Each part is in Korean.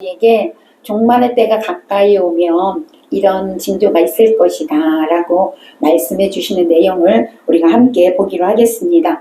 에게 종말의 때가 가까이 오면 이런 징조가 있을 것이다 라고 말씀해 주시는 내용을 우리가 함께 보기로 하겠습니다.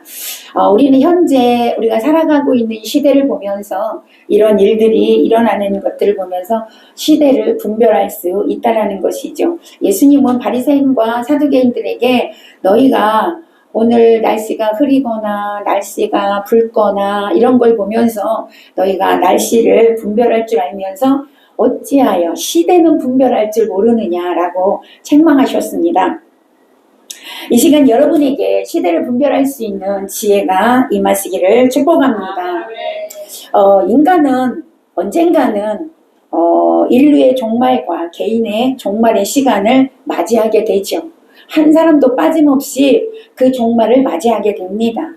우리는 현재 우리가 살아가고 있는 시대를 보면서 이런 일들이 일어나는 것들을 보면서 시대를 분별할 수 있다는 것이죠. 예수님은 바리새인과 사두개인들에게 너희가 오늘 날씨가 흐리거나 날씨가 붉거나 이런 걸 보면서 너희가 날씨를 분별할 줄 알면서 어찌하여 시대는 분별할 줄 모르느냐라고 책망하셨습니다. 이 시간 여러분에게 시대를 분별할 수 있는 지혜가 임하시기를 축복합니다. 인간은 언젠가는 인류의 종말과 개인의 종말의 시간을 맞이하게 되죠. 한 사람도 빠짐없이 그 종말을 맞이하게 됩니다.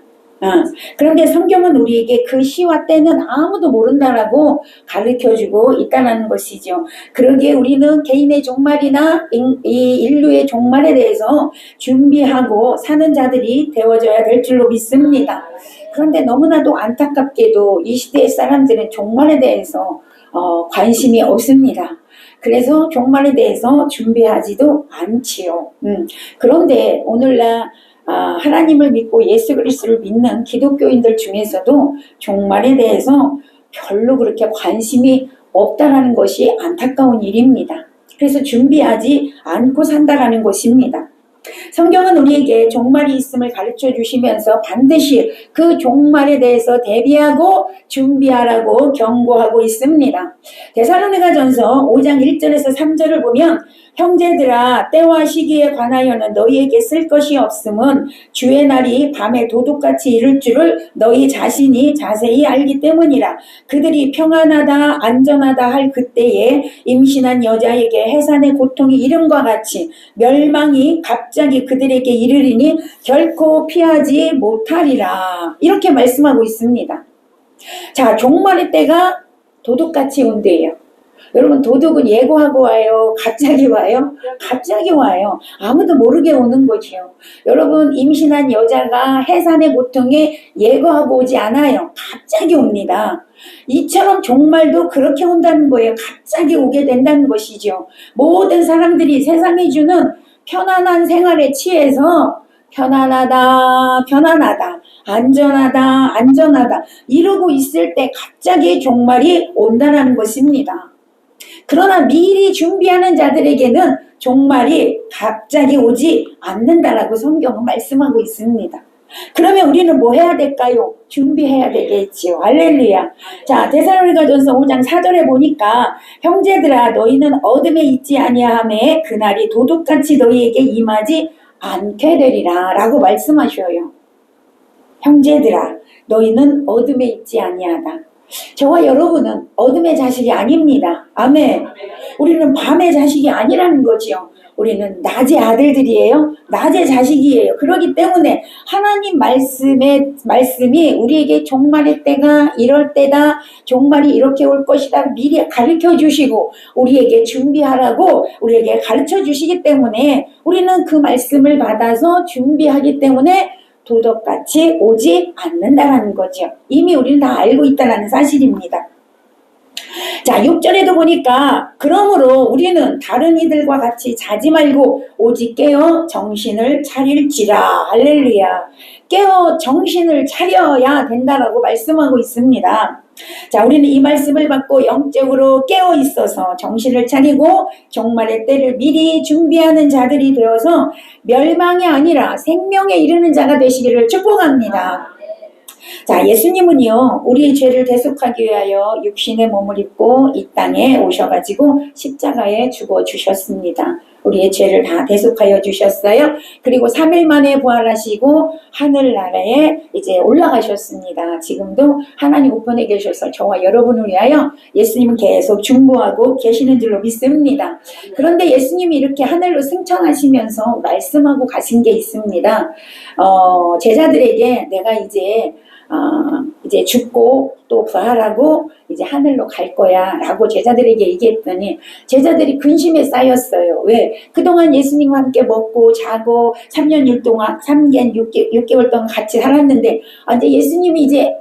그런데 성경은 우리에게 그 시와 때는 아무도 모른다라고 가르쳐주고 있다는 것이죠. 그러기에 우리는 개인의 종말이나 이 인류의 종말에 대해서 준비하고 사는 자들이 되어져야 될 줄로 믿습니다. 그런데 너무나도 안타깝게도 이 시대의 사람들은 종말에 대해서 관심이 없습니다. 그래서 종말에 대해서 준비하지도 않지요. 그런데 오늘날 하나님을 믿고 예수 그리스도를 믿는 기독교인들 중에서도 종말에 대해서 별로 그렇게 관심이 없다라는 것이 안타까운 일입니다. 그래서 준비하지 않고 산다라는 것입니다. 성경은 우리에게 종말이 있음을 가르쳐 주시면서 반드시 그 종말에 대해서 대비하고 준비하라고 경고하고 있습니다. 데살로니가전서 5장 1절에서 3절을 보면 형제들아 때와 시기에 관하여는 너희에게 쓸 것이 없음은 주의 날이 밤에 도둑같이 이를 줄을 너희 자신이 자세히 알기 때문이라. 그들이 평안하다 안전하다 할 그때에 임신한 여자에게 해산의 고통이 이름과 같이 멸망이 갑자기 그들에게 이르리니 결코 피하지 못하리라. 이렇게 말씀하고 있습니다. 자, 종말의 때가 도둑같이 온대요. 여러분, 도둑은 예고하고 와요? 갑자기 와요? 갑자기 와요. 아무도 모르게 오는 거지요. 여러분, 임신한 여자가 해산의 고통에 예고하고 오지 않아요. 갑자기 옵니다. 이처럼 종말도 그렇게 온다는 거예요. 갑자기 오게 된다는 것이죠. 모든 사람들이 세상이 주는 편안한 생활에 취해서 편안하다, 편안하다, 안전하다, 안전하다 이러고 있을 때 갑자기 종말이 온다는 것입니다. 그러나 미리 준비하는 자들에게는 종말이 갑자기 오지 않는다라고 성경은 말씀하고 있습니다. 그러면 우리는 뭐 해야 될까요? 준비해야 되겠지요. 할렐루야. 자, 데살로니가전서 5장 4절에 보니까 형제들아 너희는 어둠에 있지 아니하매 그날이 도둑같이 너희에게 임하지 않게 되리라 라고 말씀하셔요. 형제들아 너희는 어둠에 있지 아니하다. 저와 여러분은 어둠의 자식이 아닙니다. 아멘. 우리는 밤의 자식이 아니라는 거지요. 우리는 낮의 아들들이에요. 낮의 자식이에요. 그렇기 때문에 하나님 말씀이 우리에게 종말의 때가 이럴 때다. 종말이 이렇게 올 것이다. 미리 가르쳐 주시고 우리에게 준비하라고 우리에게 가르쳐 주시기 때문에 우리는 그 말씀을 받아서 준비하기 때문에 도덕같이 오지 않는다는 거죠. 이미 우리는 다 알고 있다는 사실입니다. 자, 6절에도 보니까 그러므로 우리는 다른 이들과 같이 자지 말고 오직 깨어 정신을 차릴지라. 할렐루야. 깨어 정신을 차려야 된다라고 말씀하고 있습니다. 자, 우리는 이 말씀을 받고 영적으로 깨어 있어서 정신을 차리고 종말의 때를 미리 준비하는 자들이 되어서 멸망이 아니라 생명에 이르는 자가 되시기를 축복합니다. 자, 예수님은요 우리의 죄를 대속하기 위하여 육신의 몸을 입고 이 땅에 오셔가지고 십자가에 죽어주셨습니다. 우리의 죄를 다 대속하여 주셨어요. 그리고 3일 만에 부활하시고 하늘나라에 이제 올라가셨습니다. 지금도 하나님 우편에 계셔서 저와 여러분을 위하여 예수님은 계속 중보하고 계시는 줄로 믿습니다. 그런데 예수님이 이렇게 하늘로 승천하시면서 말씀하고 가신 게 있습니다. 제자들에게 내가 이제 이제 죽고 또 부활하고 이제 하늘로 갈 거야 라고 제자들에게 얘기했더니 제자들이 근심에 쌓였어요. 왜? 그동안 예수님과 함께 먹고 자고 3년 6개월 동안 같이 살았는데 이제 예수님이 이제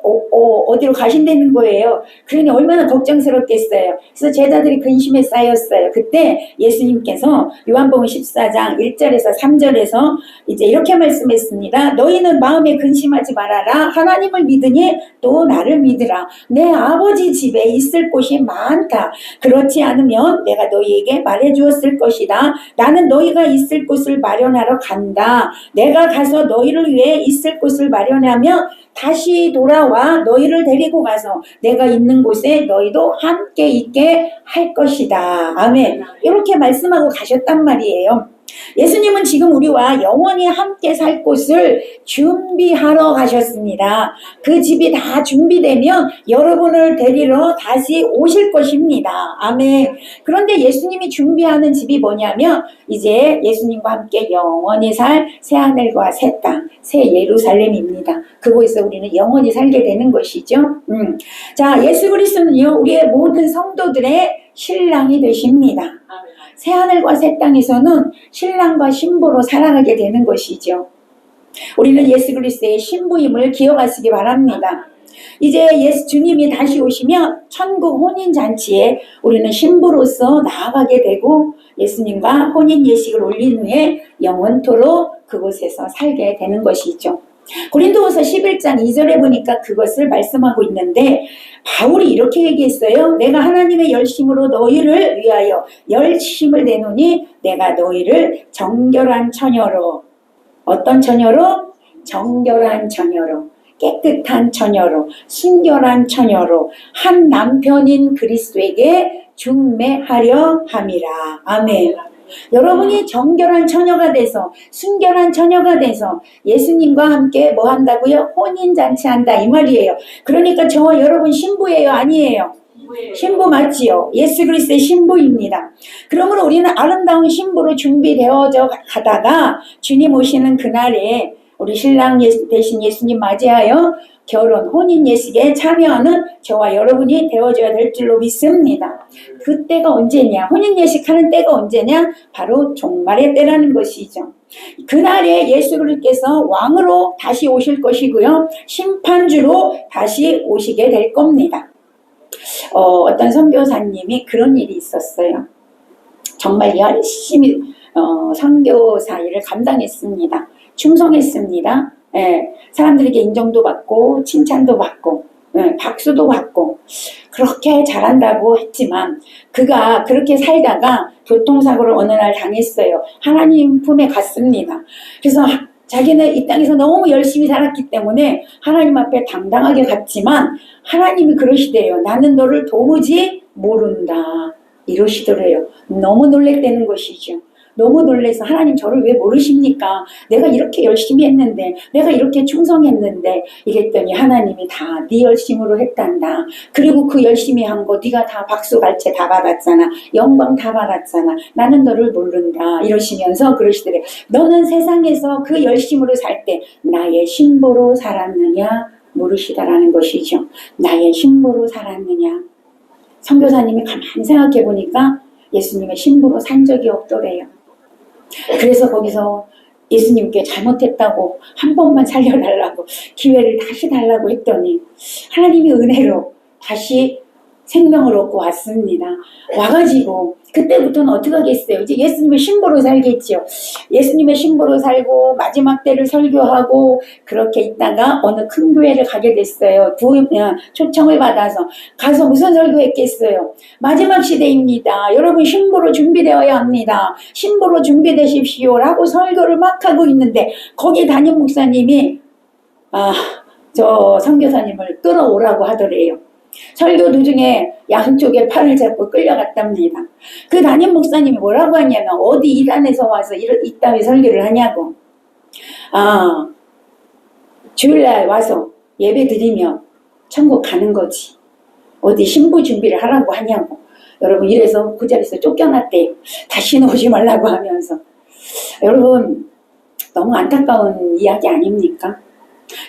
어디로 가신다는 거예요. 그러니 얼마나 걱정스럽겠어요. 그래서 제자들이 근심에 쌓였어요. 그때 예수님께서 요한복음 14장 1절에서 3절에서 이제 이렇게 말씀했습니다. 너희는 마음에 근심하지 말아라. 하나님을 믿으니 또 나를 믿으라. 내 아버지 집에 있을 곳이 많다. 그렇지 않으면 내가 너희에게 말해주었을 것이다. 나는 너희가 있을 곳을 마련하러 간다. 내가 가서 너희를 위해 있을 곳을 마련하며 다시 돌아와 너희를 데리고 가서 내가 있는 곳에 너희도 함께 있게 할 것이다. 아멘. 이렇게 말씀하고 가셨단 말이에요. 예수님은 지금 우리와 영원히 함께 살 곳을 준비하러 가셨습니다. 그 집이 다 준비되면 여러분을 데리러 다시 오실 것입니다. 아멘. 그런데 예수님이 준비하는 집이 뭐냐면 이제 예수님과 함께 영원히 살 새하늘과 새 땅, 새 예루살렘입니다. 그곳에서 우리는 영원히 살게 되는 것이죠. 자, 예수 그리스도는요 우리의 모든 성도들의 신랑이 되십니다. 새하늘과 새 땅에서는 신랑과 신부로 살아가게 되는 것이죠. 우리는 예수 그리스도의 신부임을 기억하시기 바랍니다. 이제 주님이 다시 오시면 천국 혼인잔치에 우리는 신부로서 나아가게 되고 예수님과 혼인 예식을 올린 후에 영원토록 그곳에서 살게 되는 것이죠. 고린도후서 11장 2절에 보니까 그것을 말씀하고 있는데 바울이 이렇게 얘기했어요. 내가 하나님의 열심으로 너희를 위하여 열심을 내노니 내가 너희를 정결한 처녀로, 어떤 처녀로? 정결한 처녀로, 깨끗한 처녀로, 순결한 처녀로 한 남편인 그리스도에게 중매하려 함이라. 아멘. 여러분이 정결한 처녀가 돼서 순결한 처녀가 돼서 예수님과 함께 뭐 한다고요? 혼인잔치 한다 이 말이에요. 그러니까 저와 여러분 신부예요? 아니에요? 신부 맞지요? 예수 그리스도의 신부입니다. 그러므로 우리는 아름다운 신부로 준비되어져 가다가 주님 오시는 그날에 우리 신랑 대신 예수님 맞이하여 결혼, 혼인 예식에 참여하는 저와 여러분이 되어줘야 될 줄로 믿습니다. 그때가 언제냐? 혼인 예식하는 때가 언제냐? 바로 종말의 때라는 것이죠. 그날에 예수 그리스도께서 왕으로 다시 오실 것이고요. 심판주로 다시 오시게 될 겁니다. 어떤 선교사님이 그런 일이 있었어요. 정말 열심히 선교사 일을 감당했습니다. 충성했습니다. 예, 사람들에게 인정도 받고 칭찬도 받고 박수도 받고 그렇게 잘한다고 했지만 그가 그렇게 살다가 교통사고를 어느 날 당했어요. 하나님 품에 갔습니다. 그래서 자기는 이 땅에서 너무 열심히 살았기 때문에 하나님 앞에 당당하게 갔지만 하나님이 그러시대요. 나는 너를 도무지 모른다. 이러시더래요. 너무 놀랬다는 것이죠. 너무 놀라서 하나님 저를 왜 모르십니까? 내가 이렇게 열심히 했는데 내가 이렇게 충성했는데 이랬더니 하나님이 다 네 열심으로 했단다. 그리고 그 열심히 한 거 네가 다 박수 갈채 다 받았잖아. 영광 다 받았잖아. 나는 너를 모른다. 이러시면서 그러시더래요. 너는 세상에서 그 열심으로 살 때 나의 신부로 살았느냐 모르시다라는 것이죠. 나의 신부로 살았느냐. 선교사님이 가만히 생각해 보니까 예수님의 신부로 산 적이 없더래요. 그래서 거기서 예수님께 잘못했다고 한 번만 살려달라고 기회를 다시 달라고 했더니 하나님의 은혜로 다시 생명을 얻고 왔습니다. 와가지고 그때부터는 어떻게 하겠어요? 이제 예수님의 신부로 살겠죠. 예수님의 신부로 살고 마지막 때를 설교하고 그렇게 있다가 어느 큰 교회를 가게 됐어요. 초청을 받아서 가서 무슨 설교했겠어요? 마지막 시대입니다. 여러분 신부로 준비되어야 합니다. 신부로 준비되십시오 라고 설교를 막 하고 있는데 거기 담임 목사님이 저 선교사님을 끌어오라고 하더래요. 설교 도중에 양쪽에 팔을 잡고 끌려갔답니다. 그 담임 목사님이 뭐라고 하냐면 어디 이단에서 와서 이따위 설교를 하냐고. 주일날 와서 예배 드리면 천국 가는 거지. 어디 신부 준비를 하라고 하냐고. 여러분 이래서 그 자리에서 쫓겨났대요. 다시는 오지 말라고 하면서. 여러분 너무 안타까운 이야기 아닙니까?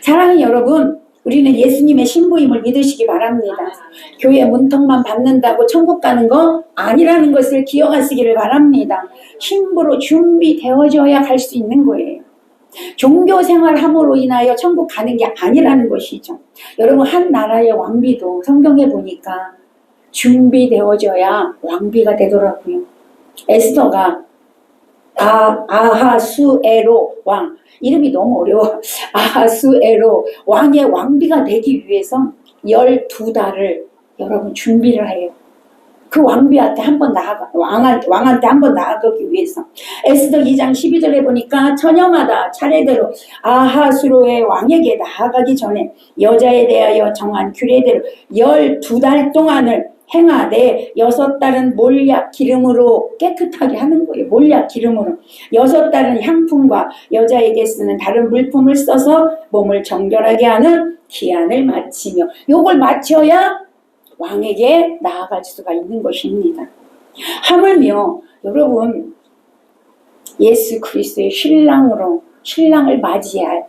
사랑하는 여러분 우리는 예수님의 신부임을 믿으시기 바랍니다. 교회 문턱만 받는다고 천국 가는 거 아니라는 것을 기억하시기를 바랍니다. 신부로 준비되어져야 갈 수 있는 거예요. 종교 생활함으로 인하여 천국 가는 게 아니라는 것이죠. 여러분, 한 나라의 왕비도 성경에 보니까 준비되어져야 왕비가 되더라고요. 에스더가 아하수에로 왕, 이름이 너무 어려워. 아하수에로 왕의 왕비가 되기 위해서 12달을 여러분 준비를 해요. 그 왕비한테 한번 왕한테 한번 나아가기 위해서. 에스더 2장 12절에 보니까 처녀마다 차례대로 아하수로의 왕에게 나아가기 전에 여자에 대하여 정한 규례대로 12달 동안을 행하되 6달은 몰약 기름으로 깨끗하게 하는 거예요. 몰약 기름으로. 6달은 향품과 여자에게 쓰는 다른 물품을 써서 몸을 정결하게 하는 기한을 마치며, 요걸 마쳐야 왕에게 나아갈 수가 있는 것입니다. 하물며 여러분, 예수 그리스도의 신랑을 맞이할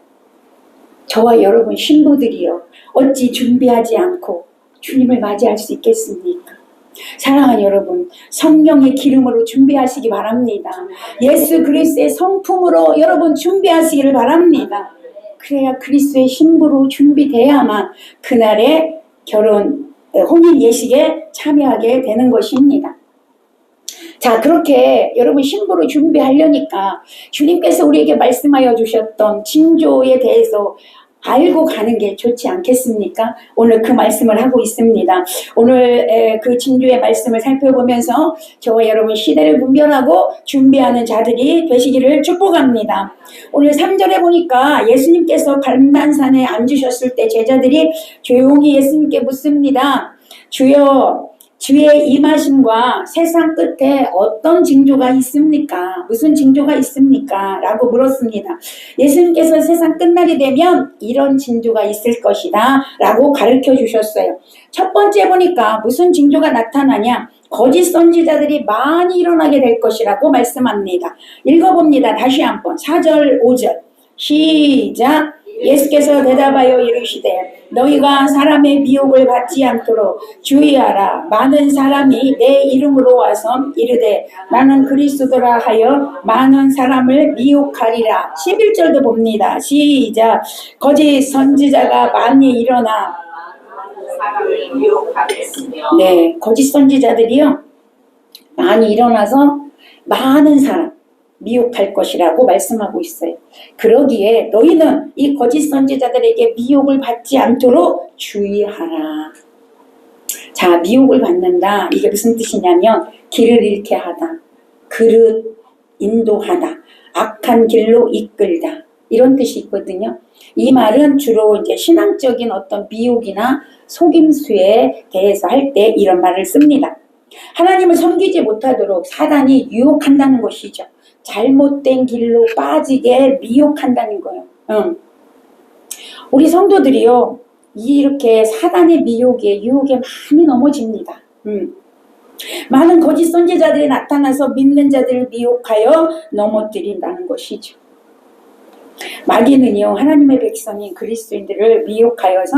저와 여러분 신부들이요, 어찌 준비하지 않고 주님을 맞이할 수 있겠습니까? 사랑하는 여러분, 성령의 기름으로 준비하시기 바랍니다. 예수 그리스도의 성품으로 여러분 준비하시기를 바랍니다. 그래야 그리스도의 신부로 준비돼야만 그날의 혼인 예식에 참여하게 되는 것입니다. 자, 그렇게 여러분 신부로 준비하려니까 주님께서 우리에게 말씀하여 주셨던 징조에 대해서 알고 가는 게 좋지 않겠습니까? 오늘 그 말씀을 하고 있습니다. 오늘 그 징조의 말씀을 살펴보면서 저와 여러분 시대를 분별하고 준비하는 자들이 되시기를 축복합니다. 오늘 3절에 보니까 예수님께서 감난산에 앉으셨을 때 제자들이 조용히 예수님께 묻습니다. 주여, 주의 임하심과 세상 끝에 어떤 징조가 있습니까? 무슨 징조가 있습니까? 라고 물었습니다. 예수님께서 세상 끝날이 되면 이런 징조가 있을 것이다 라고 가르쳐 주셨어요. 첫 번째 보니까 무슨 징조가 나타나냐? 거짓 선지자들이 많이 일어나게 될 것이라고 말씀합니다. 읽어봅니다. 다시 한번 4절 5절 시작. 예수께서 대답하여 이르시되 너희가 사람의 미혹을 받지 않도록 주의하라. 많은 사람이 내 이름으로 와서 이르되 나는 그리스도라 하여 많은 사람을 미혹하리라. 11절도 봅니다. 시작. 거짓 선지자가 많이 일어나 사람을 미혹하겠으며. 네, 거짓 선지자들이요 많이 일어나서 많은 사람 미혹할 것이라고 말씀하고 있어요. 그러기에 너희는 이 거짓 선지자들에게 미혹을 받지 않도록 주의하라. 자, 미혹을 받는다. 이게 무슨 뜻이냐면 길을 잃게 하다, 그릇 인도하다, 악한 길로 이끌다, 이런 뜻이 있거든요. 이 말은 주로 이제 신앙적인 어떤 미혹이나 속임수에 대해서 할 때 이런 말을 씁니다. 하나님을 섬기지 못하도록 사단이 유혹한다는 것이죠. 잘못된 길로 빠지게 미혹한다는 거예요. 우리 성도들이요, 이렇게 사단의 유혹에 많이 넘어집니다. 많은 거짓 선지자들이 나타나서 믿는 자들을 미혹하여 넘어뜨린다는 것이죠. 마귀는요, 하나님의 백성인 그리스도인들을 미혹하여서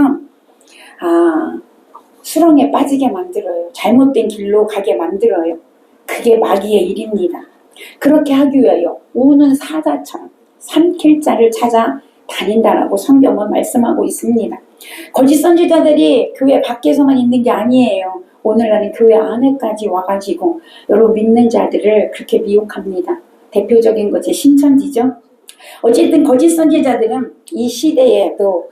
수렁에 빠지게 만들어요. 잘못된 길로 가게 만들어요. 그게 마귀의 일입니다. 그렇게 하기 위하여 우는 사자처럼 삼킬 자를 찾아 다닌다라고 성경은 말씀하고 있습니다. 거짓 선지자들이 교회 밖에서만 있는 게 아니에요. 오늘날은 교회 안에까지 와가지고 여러분 믿는 자들을 그렇게 미혹합니다. 대표적인 것이 신천지죠. 어쨌든 거짓 선지자들은 이 시대에도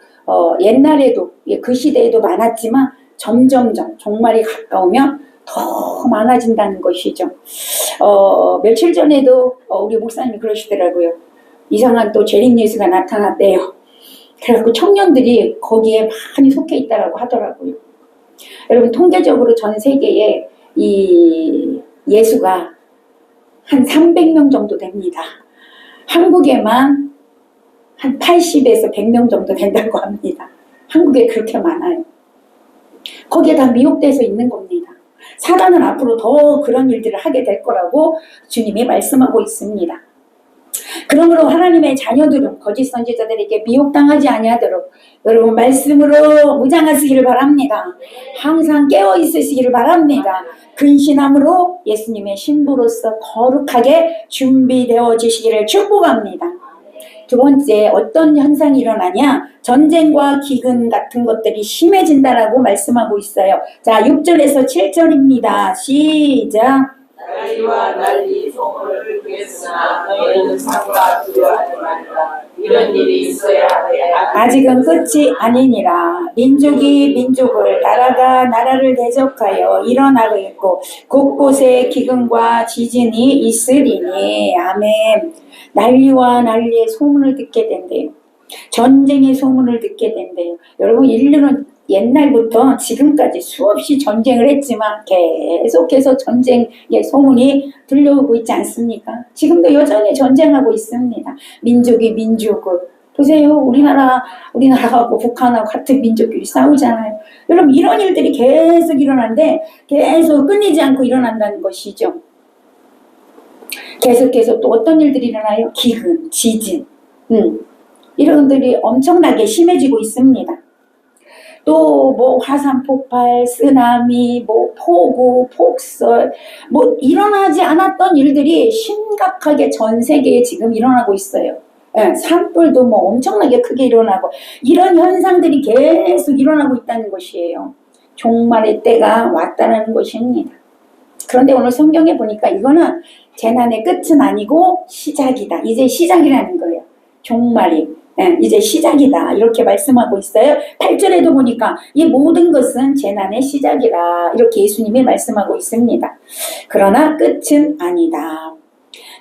옛날에도 그 시대에도 많았지만 점점점 종말이 가까우면 더 많아진다는 것이죠. 며칠 전에도 우리 목사님이 그러시더라고요. 이상한 또 재림 예수가 나타났대요. 그래갖고 청년들이 거기에 많이 속해 있다라고 하더라고요. 여러분, 통계적으로 전 세계에 이 예수가 한 300명 정도 됩니다. 한국에만 한 80에서 100명 정도 된다고 합니다. 한국에 그렇게 많아요. 거기에 다 미혹돼서 있는 겁니다. 사단은 앞으로 더 그런 일들을 하게 될 거라고 주님이 말씀하고 있습니다. 그러므로 하나님의 자녀들은 거짓 선지자들에게 미혹당하지 아니하도록 여러분 말씀으로 무장하시기를 바랍니다. 항상 깨어 있으시기를 바랍니다. 근신함으로 예수님의 신부로서 거룩하게 준비되어지시기를 축복합니다. 두 번째, 어떤 현상이 일어나냐? 전쟁과 기근 같은 것들이 심해진다라고 말씀하고 있어요. 자, 6절에서 7절입니다. 시작. 난리와 난리 소문을 듣겠으나 너희는 상과 두려워하지 말라. 이런 일이 있어야 하되 아직은 끝이 아니니라. 민족이 민족을, 나라가 나라를 대적하여 일어나겠고 곳곳에 기근과 지진이 있으리니. 아멘. 난리와 난리의 소문을 듣게 된대요. 전쟁의 소문을 듣게 된대요. 여러분, 인류는 옛날부터 지금까지 수없이 전쟁을 했지만 계속해서 전쟁의 소문이 들려오고 있지 않습니까? 지금도 여전히 전쟁하고 있습니다. 민족이 민족을. 보세요. 우리나라하고 북한하고 같은 민족끼리 싸우잖아요. 여러분, 이런 일들이 계속 일어나는데 계속 끊이지 않고 일어난다는 것이죠. 계속해서 또 어떤 일들이 일어나요? 기근, 지진. 이런 것들이 엄청나게 심해지고 있습니다. 또 뭐 화산 폭발, 쓰나미, 뭐 폭우, 폭설, 뭐 일어나지 않았던 일들이 심각하게 전 세계에 지금 일어나고 있어요. 예, 산불도 뭐 엄청나게 크게 일어나고 이런 현상들이 계속 일어나고 있다는 것이에요. 종말의 때가 왔다는 것입니다. 그런데 오늘 성경에 보니까 이거는 재난의 끝은 아니고 시작이다. 이제 시작이라는 거예요. 종말이. 이제 시작이다. 이렇게 말씀하고 있어요. 8절에도 보니까 이 모든 것은 재난의 시작이라. 이렇게 예수님이 말씀하고 있습니다. 그러나 끝은 아니다.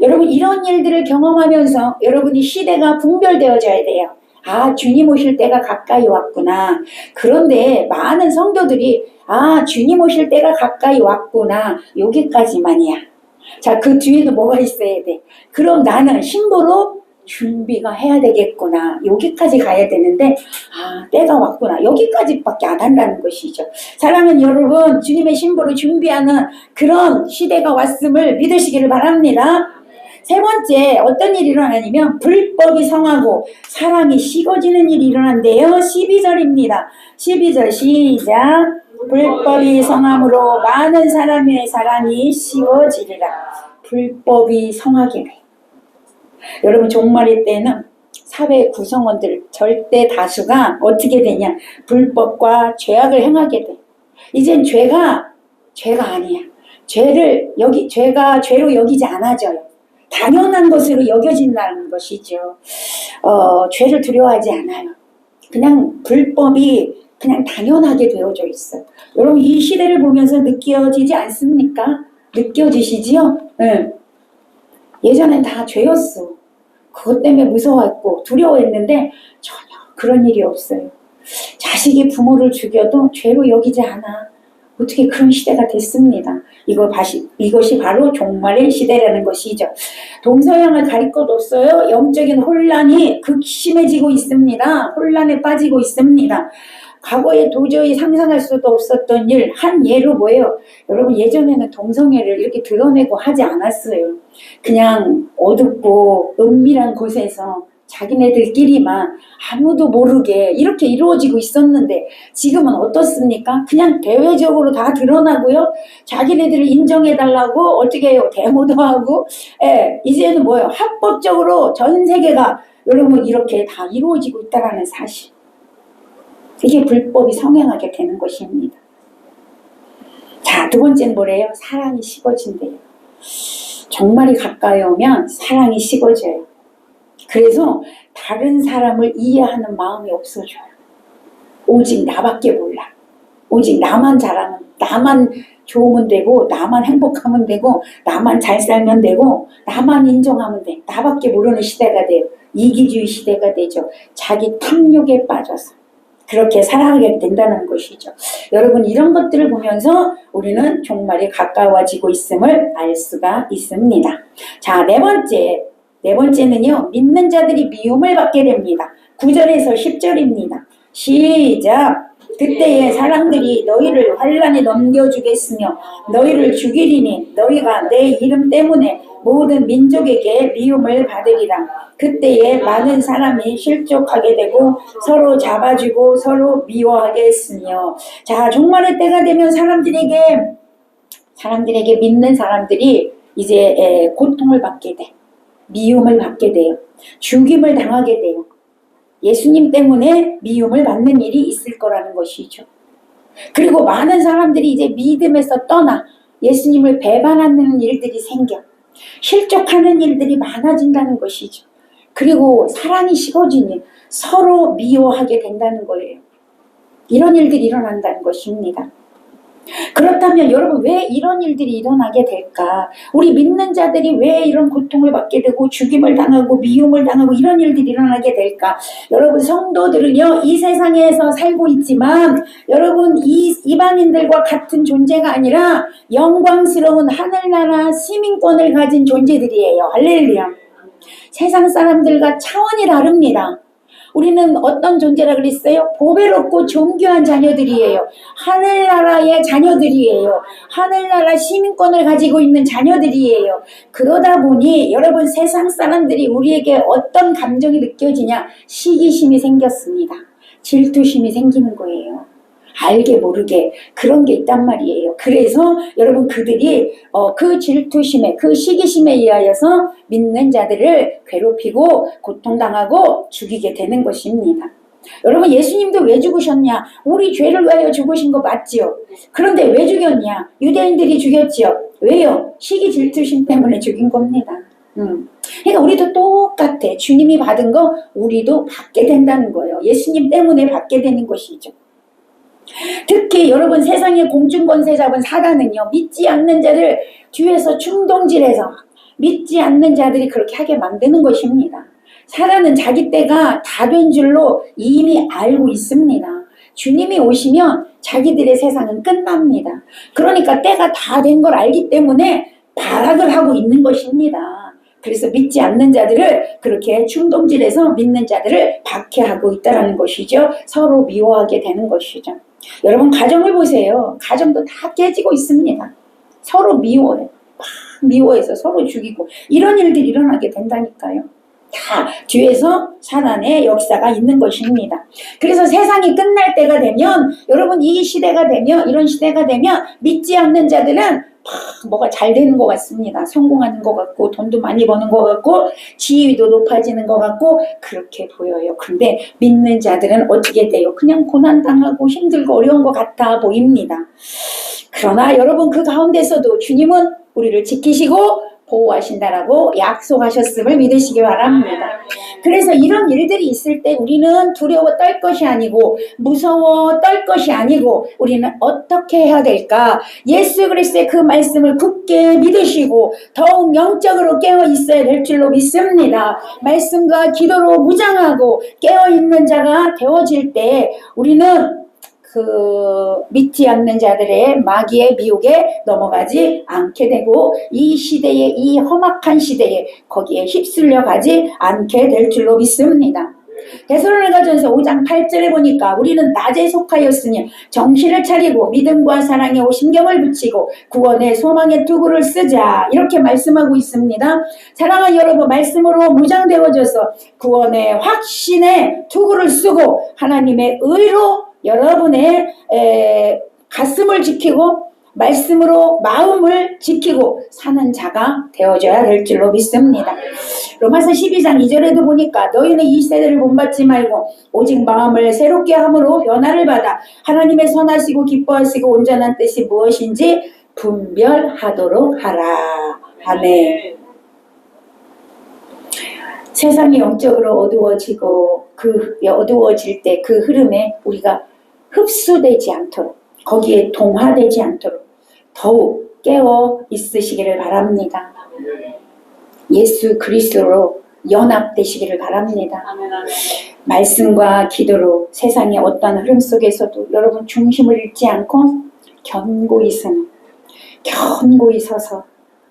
여러분, 이런 일들을 경험하면서 여러분이 시대가 분별되어져야 돼요. 아, 주님 오실 때가 가까이 왔구나. 그런데 많은 성도들이 아, 주님 오실 때가 가까이 왔구나. 여기까지만이야. 자, 그 뒤에도 뭐가 있어야 돼. 그럼 나는 신부로 준비가 해야 되겠구나. 여기까지 가야 되는데 아, 때가 왔구나. 여기까지밖에 안 한다는 것이죠. 사랑하는 여러분, 주님의 신부를 준비하는 그런 시대가 왔음을 믿으시기를 바랍니다. 세 번째, 어떤 일이 일어나냐면 불법이 성하고 사랑이 식어지는 일이 일어난대요. 12절입니다. 12절 시작. 불법이 성함으로 많은 사람의 사랑이 식어지리라. 불법이 성하게 돼. 여러분, 종말의 때는 사회 구성원들 절대 다수가 어떻게 되냐? 불법과 죄악을 행하게 돼. 이젠 죄가 아니야. 죄가 죄로 여기지 않아져요. 당연한 것으로 여겨진다는 것이죠. 죄를 두려워하지 않아요. 그냥 불법이 그냥 당연하게 되어져 있어요. 여러분, 이 시대를 보면서 느껴지지 않습니까? 느껴지시지요? 네. 예전엔 다 죄였어. 그것 때문에 무서워했고 두려워했는데 전혀 그런 일이 없어요. 자식이 부모를 죽여도 죄로 여기지 않아. 어떻게 그런 시대가 됐습니다. 이것이 바로 종말의 시대라는 것이죠. 동서양을 가릴 것 없어요. 영적인 혼란이 극심해지고 있습니다. 혼란에 빠지고 있습니다. 과거에 도저히 상상할 수도 없었던 일, 한 예로 뭐예요? 여러분, 예전에는 동성애를 이렇게 드러내고 하지 않았어요. 그냥 어둡고 은밀한 곳에서 자기네들끼리만 아무도 모르게 이렇게 이루어지고 있었는데 지금은 어떻습니까? 그냥 대외적으로 다 드러나고요. 자기네들을 인정해달라고 어떻게 해요? 데모도 하고. 이제는 뭐예요? 합법적으로 전 세계가 여러분 이렇게 다 이루어지고 있다는 사실. 이게 불법이 성행하게 되는 것입니다. 자, 두 번째는 뭐래요? 사랑이 식어진대요. 종말이 가까이 오면 사랑이 식어져요. 그래서 다른 사람을 이해하는 마음이 없어져요. 오직 나밖에 몰라. 오직 나만 잘하면, 나만 좋으면 되고, 나만 행복하면 되고, 나만 잘 살면 되고, 나만 인정하면 돼. 나밖에 모르는 시대가 돼요. 이기주의 시대가 되죠. 자기 탐욕에 빠져서. 그렇게 살아가게 된다는 것이죠. 여러분, 이런 것들을 보면서 우리는 종말이 가까워지고 있음을 알 수가 있습니다. 자, 네 번째는요. 믿는 자들이 미움을 받게 됩니다. 9절에서 10절입니다. 시작. 그때에 사람들이 너희를 환란에 넘겨주겠으며 너희를 죽이리니 너희가 내 이름 때문에 모든 민족에게 미움을 받으리라. 그때에 많은 사람이 실족하게 되고 서로 잡아주고 서로 미워하게 했으며. 자, 종말의 때가 되면 사람들에게 믿는 사람들이 이제 고통을 받게 돼. 미움을 받게 돼요. 죽임을 당하게 돼요. 예수님 때문에 미움을 받는 일이 있을 거라는 것이죠. 그리고 많은 사람들이 이제 믿음에서 떠나 예수님을 배반하는 일들이 생겨. 실족하는 일들이 많아진다는 것이죠. 그리고 사랑이 식어지니 서로 미워하게 된다는 거예요. 이런 일들이 일어난다는 것입니다. 그렇다면 여러분, 왜 이런 일들이 일어나게 될까? 우리 믿는 자들이 왜 이런 고통을 받게 되고 죽임을 당하고 미움을 당하고 이런 일들이 일어나게 될까? 여러분, 성도들은요, 이 세상에서 살고 있지만 여러분, 이 이방인들과 같은 존재가 아니라 영광스러운 하늘나라 시민권을 가진 존재들이에요. 할렐루야. 세상 사람들과 차원이 다릅니다. 우리는 어떤 존재라 그랬어요? 보배롭고 존귀한 자녀들이에요. 하늘나라의 자녀들이에요. 하늘나라 시민권을 가지고 있는 자녀들이에요. 그러다 보니 여러분, 세상 사람들이 우리에게 어떤 감정이 느껴지냐? 시기심이 생겼습니다. 질투심이 생기는 거예요. 알게 모르게 그런 게 있단 말이에요. 그래서 여러분, 그들이 그 질투심에, 그 시기심에 의하여서 믿는 자들을 괴롭히고 고통당하고 죽이게 되는 것입니다. 여러분, 예수님도 왜 죽으셨냐? 우리 죄를 위하여 죽으신 거 맞지요? 그런데 왜 죽였냐? 유대인들이 죽였지요. 왜요? 시기 질투심 때문에 죽인 겁니다. 그러니까 우리도 똑같아. 주님이 받은 거 우리도 받게 된다는 거예요. 예수님 때문에 받게 되는 것이죠. 특히 여러분, 세상의 공중권세 잡은 사단은요, 믿지 않는 자를 뒤에서 충동질해서 믿지 않는 자들이 그렇게 하게 만드는 것입니다. 사단은 자기 때가 다 된 줄로 이미 알고 있습니다. 주님이 오시면 자기들의 세상은 끝납니다. 그러니까 때가 다 된 걸 알기 때문에 발악을 하고 있는 것입니다. 그래서 믿지 않는 자들을 그렇게 충동질해서 믿는 자들을 박해하고 있다는 것이죠. 서로 미워하게 되는 것이죠. 여러분, 가정을 보세요. 가정도 다 깨지고 있습니다. 서로 미워해. 막 미워해서 서로 죽이고 이런 일들이 일어나게 된다니까요. 다 뒤에서 사단의 역사가 있는 것입니다. 그래서 세상이 끝날 때가 되면, 여러분, 이 시대가 되면, 이런 시대가 되면 믿지 않는 자들은 뭐가 잘 되는 것 같습니다. 성공하는 것 같고 돈도 많이 버는 것 같고 지위도 높아지는 것 같고 그렇게 보여요. 근데 믿는 자들은 어떻게 돼요? 그냥 고난당하고 힘들고 어려운 것 같아 보입니다. 그러나 여러분, 그 가운데서도 주님은 우리를 지키시고 보호하신다라고 약속하셨음을 믿으시기 바랍니다. 그래서 이런 일들이 있을 때 우리는 두려워 떨 것이 아니고 무서워 떨 것이 아니고 우리는 어떻게 해야 될까? 예수 그리스도의 그 말씀을 굳게 믿으시고 더욱 영적으로 깨어 있어야 될 줄로 믿습니다. 말씀과 기도로 무장하고 깨어 있는 자가 되어질 때 우리는 믿지 않는 자들의 마귀의 미혹에 넘어가지 않게 되고 이 시대에, 이 험악한 시대에 거기에 휩쓸려 가지 않게 될 줄로 믿습니다. 데살로니가전서 5장 8절에 보니까 우리는 낮에 속하였으니 정신을 차리고 믿음과 사랑에 오신경을 붙이고 구원의 소망의 투구를 쓰자, 이렇게 말씀하고 있습니다. 사랑하는 여러분, 말씀으로 무장되어져서 구원의 확신의 투구를 쓰고 하나님의 의로 여러분의 가슴을 지키고 말씀으로 마음을 지키고 사는 자가 되어져야 될 줄로 믿습니다. 로마서 12장 2절에도 보니까 너희는 이 세대를 본받지 말고 오직 마음을 새롭게 함으로 변화를 받아 하나님의 선하시고 기뻐하시고 온전한 뜻이 무엇인지 분별하도록 하라. 아멘. 세상이 영적으로 어두워지고 어두워질 때 그 흐름에 우리가 흡수되지 않도록, 거기에 동화되지 않도록 더욱 깨어 있으시기를 바랍니다. 예수 그리스도로 연합되시기를 바랍니다. 말씀과 기도로 세상의 어떤 흐름 속에서도 여러분 중심을 잃지 않고 견고히 서서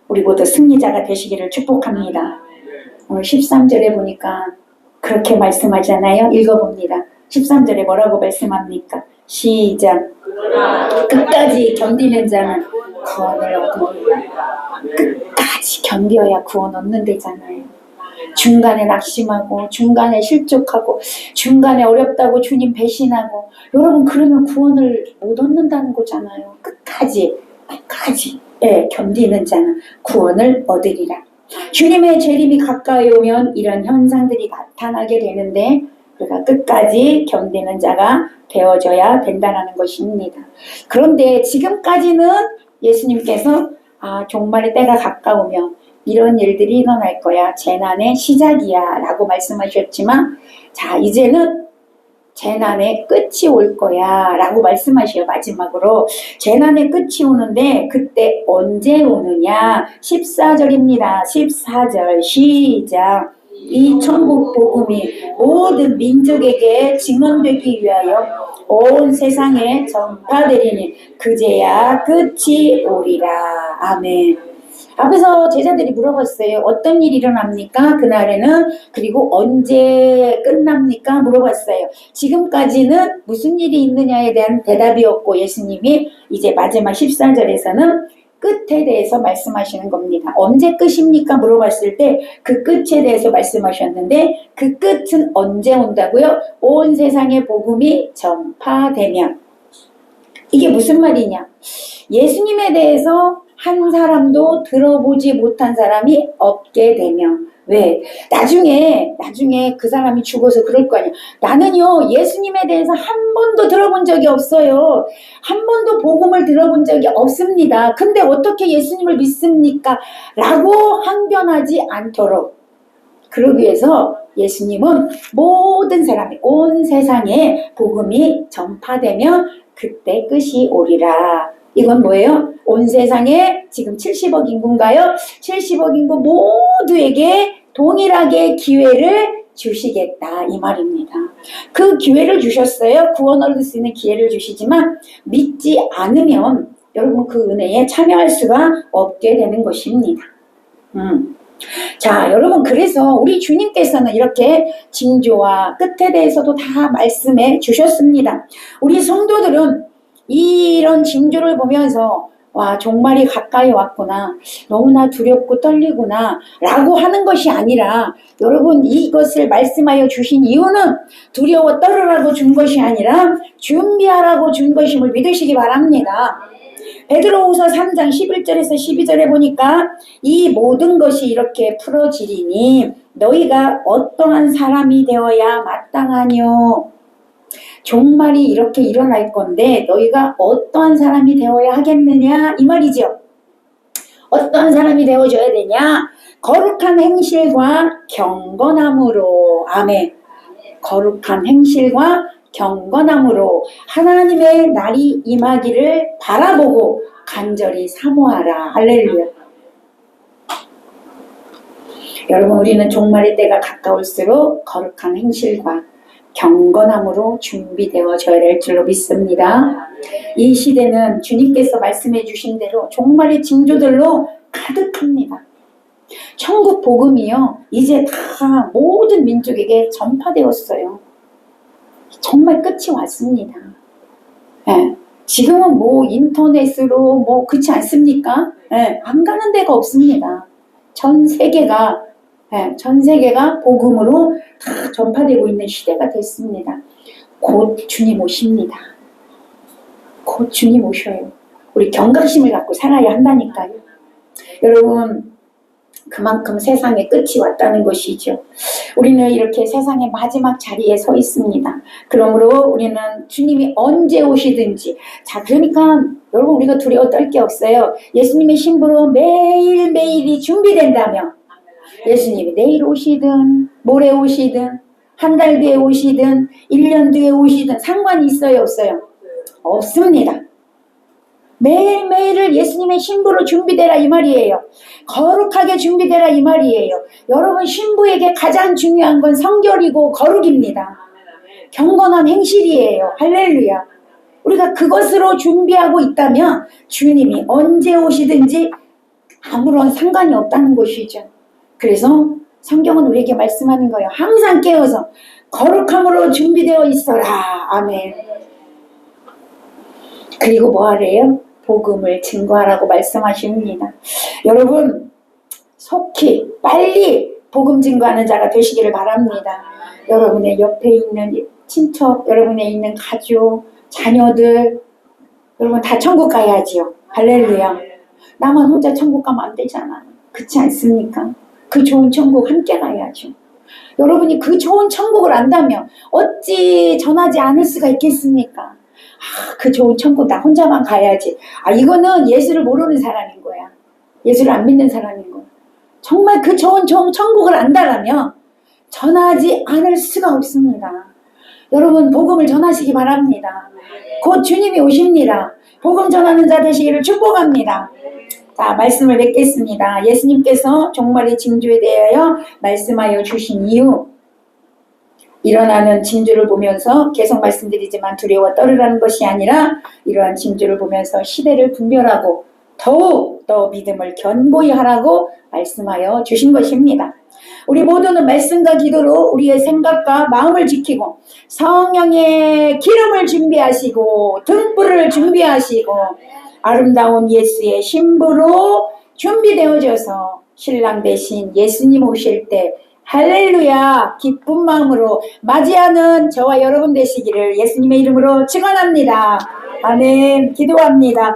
우리 모두 승리자가 되시기를 축복합니다. 오늘 13절에 보니까 그렇게 말씀하잖아요. 읽어봅니다. 13절에 뭐라고 말씀합니까? 시작. 끝까지 견디는 자는 구원을 얻으리라. 끝까지 견뎌야 구원 얻는 데잖아요. 중간에 낙심하고 중간에 실족하고 중간에 어렵다고 주님 배신하고 여러분 그러면 구원을 못 얻는다는 거잖아요. 끝까지 견디는 자는 구원을 얻으리라. 주님의 재림이 가까이 오면 이런 현상들이 나타나게 되는데 우리가 끝까지 견디는 자가 되어져야 된다는 것입니다. 그런데 지금까지는 예수님께서 종말의 때가 가까우면 이런 일들이 일어날 거야. 재난의 시작이야 라고 말씀하셨지만 자 이제는 재난의 끝이 올 거야 라고 말씀하셔요. 마지막으로 재난의 끝이 오는데 그때 언제 오느냐 14절입니다. 14절 시작. 이 천국 복음이 모든 민족에게 증언되기 위하여 온 세상에 전파되리니 그제야 끝이 오리라. 아멘. 앞에서 제자들이 물어봤어요. 어떤 일이 일어납니까? 그날에는. 그리고 언제 끝납니까? 물어봤어요. 지금까지는 무슨 일이 있느냐에 대한 대답이었고 예수님이 이제 마지막 14절에서는 끝에 대해서 말씀하시는 겁니다. 언제 끝입니까? 물어봤을 때 그 끝에 대해서 말씀하셨는데 그 끝은 언제 온다고요? 온 세상의 복음이 전파되면. 이게 무슨 말이냐? 예수님에 대해서 한 사람도 들어보지 못한 사람이 없게 되면 왜? 나중에 그 사람이 죽어서 그럴 거 아니야. 나는요 예수님에 대해서 한 번도 들어본 적이 없어요. 한 번도 복음을 들어본 적이 없습니다. 근데 어떻게 예수님을 믿습니까? 라고 항변하지 않도록 그러기 위해서 예수님은 모든 사람이 온 세상에 복음이 전파되면 그때 끝이 오리라. 이건 뭐예요? 온 세상에 지금 70억 인구인가요? 70억 인구 모두에게 동일하게 기회를 주시겠다 이 말입니다. 그 기회를 주셨어요. 구원 얻을 수 있는 기회를 주시지만 믿지 않으면 여러분 그 은혜에 참여할 수가 없게 되는 것입니다. 자 여러분 그래서 우리 주님께서는 이렇게 징조와 끝에 대해서도 다 말씀해 주셨습니다. 우리 성도들은 이런 징조를 보면서 와 종말이 가까이 왔구나 너무나 두렵고 떨리구나 라고 하는 것이 아니라 여러분 이것을 말씀하여 주신 이유는 두려워 떨으라고 준 것이 아니라 준비하라고 준 것임을 믿으시기 바랍니다. 베드로후서 3장 11절에서 12절에 보니까 이 모든 것이 이렇게 풀어지리니 너희가 어떠한 사람이 되어야 마땅하뇨. 종말이 이렇게 일어날 건데 너희가 어떠한 사람이 되어야 하겠느냐 이 말이죠. 어떠한 사람이 되어줘야 되냐? 거룩한 행실과 경건함으로. 아멘. 거룩한 행실과 경건함으로 하나님의 날이 임하기를 바라보고 간절히 사모하라. 할렐루야. 여러분 우리는 종말의 때가 가까울수록 거룩한 행실과 경건함으로 준비되어져야 될 줄로 믿습니다. 이 시대는 주님께서 말씀해 주신 대로 종말의 징조들로 가득합니다. 천국 복음이요 이제 다 모든 민족에게 전파되었어요. 정말 끝이 왔습니다. 네. 지금은 뭐 인터넷으로 뭐 그렇지 않습니까? 네. 안 가는 데가 없습니다. 전 세계가 복음으로 다 전파되고 있는 시대가 됐습니다. 곧 주님 오십니다. 곧 주님 오셔요. 우리 경각심을 갖고 살아야 한다니까요. 여러분 그만큼 세상의 끝이 왔다는 것이죠. 우리는 이렇게 세상의 마지막 자리에 서 있습니다. 그러므로 우리는 주님이 언제 오시든지 자 그러니까 여러분 우리가 두려워 떨 게 없어요. 예수님의 신부로 매일매일이 준비된다면 예수님이 내일 오시든 모레 오시든 한 달 뒤에 오시든 1년 뒤에 오시든 상관이 있어요 없어요? 없습니다. 매일매일을 예수님의 신부로 준비되라 이 말이에요. 거룩하게 준비되라 이 말이에요. 여러분 신부에게 가장 중요한 건 성결이고 거룩입니다. 경건한 행실이에요. 할렐루야. 우리가 그것으로 준비하고 있다면 주님이 언제 오시든지 아무런 상관이 없다는 것이죠. 그래서 성경은 우리에게 말씀하는 거예요. 항상 깨어서 거룩함으로 준비되어 있어라. 아멘. 그리고 뭐 하래요? 복음을 증거하라고 말씀하십니다. 여러분 속히 빨리 복음 증거하는 자가 되시기를 바랍니다. 여러분의 옆에 있는 친척, 여러분에 있는 가족, 자녀들, 여러분 다 천국 가야지요. 할렐루야. 나만 혼자 천국 가면 안 되잖아. 그렇지 않습니까? 그 좋은 천국 함께 가야죠. 여러분이 그 좋은 천국을 안다면 어찌 전하지 않을 수가 있겠습니까? 그 좋은 천국 나 혼자만 가야지. 이거는 예수를 모르는 사람인 거야. 예수를 안 믿는 사람인 거야. 정말 그 좋은 천국을 안다라면 전하지 않을 수가 없습니다. 여러분 복음을 전하시기 바랍니다. 곧 주님이 오십니다. 복음 전하는 자 되시기를 축복합니다. 자, 말씀을 맺겠습니다. 예수님께서 종말의 징조에 대하여 말씀하여 주신 이유, 일어나는 징조를 보면서 계속 말씀드리지만 두려워 떨으라는 것이 아니라 이러한 징조를 보면서 시대를 분별하고 더욱 더 믿음을 견고히 하라고 말씀하여 주신 것입니다. 우리 모두는 말씀과 기도로 우리의 생각과 마음을 지키고 성령의 기름을 준비하시고 등불을 준비하시고 아름다운 예수의 신부로 준비되어져서 신랑 대신 예수님 오실 때 할렐루야 기쁜 마음으로 맞이하는 저와 여러분 되시기를 예수님의 이름으로 축원합니다. 아멘. 기도합니다.